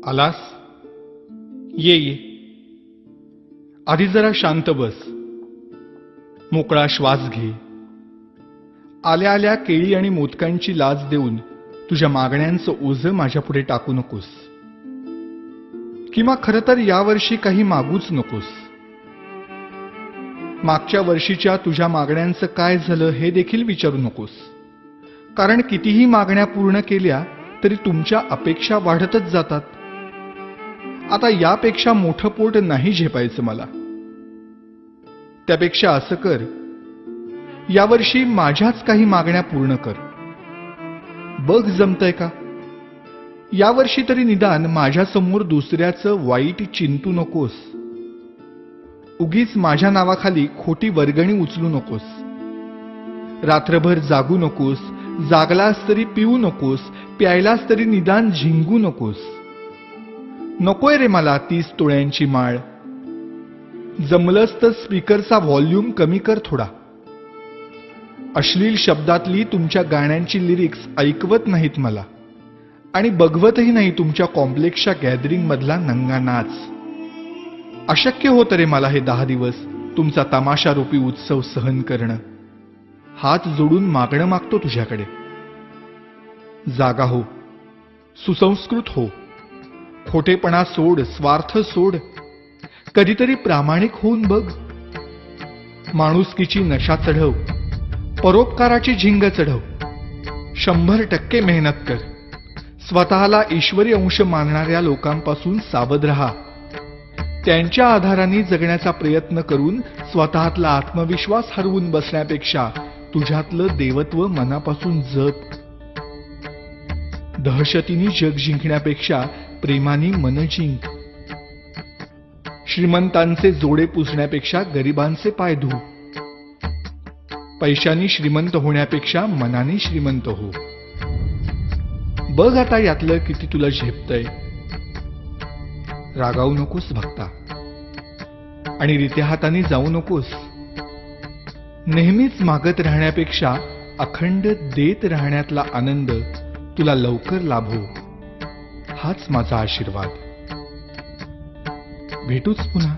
आलास? ये ये. आधी जरा शांत बस. मोकळा श्वास घे. आल्या आल्या केळी आणि मोदकांची लाच देऊन तुझ्या मागण्यांचं ओझं माझ्यापुढे टाकू नकोस. किंवा खरं तर यावर्षी काही मागूच नकोस. मागच्या वर्षीच्या तुझ्या मागण्यांचं काय झालं हे देखील विचारू नकोस. कारण कितीही मागण्या पूर्ण केल्या तरी तुमच्या अपेक्षा वाढतच जातात. आता यापेक्षा मोठं पोट नाही झेपायचं मला. त्यापेक्षा असं कर, यावर्षी माझ्याच काही मागण्या पूर्ण कर. बघ जमतंय का? यावर्षी तरी निदान माझ्यासमोर दुसऱ्याचं वाईट चिंतू नकोस. उगीच माझ्या नावाखाली खोटी वर्गणी उचलू नकोस. रात्रभर जागू नकोस. जागलास तरी पिऊ नकोस. प्यायलास तरी निदान झिंगू नकोस. नकोय रे मला 30 तोळ्यांची माळ. जमलंच तर स्पीकरचा व्हॉल्यूम कमी कर थोडा. अश्लील शब्दातली तुमच्या गाण्यांची लिरिक्स ऐकवत नाहीत मला. आणि बघवतही नाही तुमच्या कॉम्प्लेक्सच्या गॅदरिंग मधला नंगा नाच. अशक्य होतं रे मला हे 10 दिवस तुमचा तमाशारूपी उत्सव सहन करणं. हात जोडून मागणं मागतो तुझ्याकडे. जागा हो. सुसंस्कृत हो. खोटेपणा सोड. स्वार्थ सोड. कधीतरी प्रामाणिक होऊन बघ. माणुसकीची नशा चढव. परोपकाराची झिंग चढव. 100% मेहनत कर. स्वतःला ईश्वरी अंश मानणाऱ्या लोकांपासून सावध राहा. त्यांच्या आधाराने जगण्याचा प्रयत्न करून स्वतःतला आत्मविश्वास हरवून बसण्यापेक्षा तुझ्यातलं देवत्व मनापासून जप. दहशतीने जग जिंकण्यापेक्षा प्रेमाने मन जिंक. श्रीमंतांचे जोडे पुसण्यापेक्षा गरिबांचे पाय धु. पैशाने श्रीमंत होण्यापेक्षा मनाने श्रीमंत हो. बघ आता यातलं किती तुला झेपतंय. रागावू नकोस भक्ता. आणि रित्या हाताने जाऊ नकोस. नेहमीच मागत राहण्यापेक्षा अखंड देत राहण्यातला आनंद तुला लवकर लाभो. हाच माझा आशीर्वाद. भेटूच पुन्हा.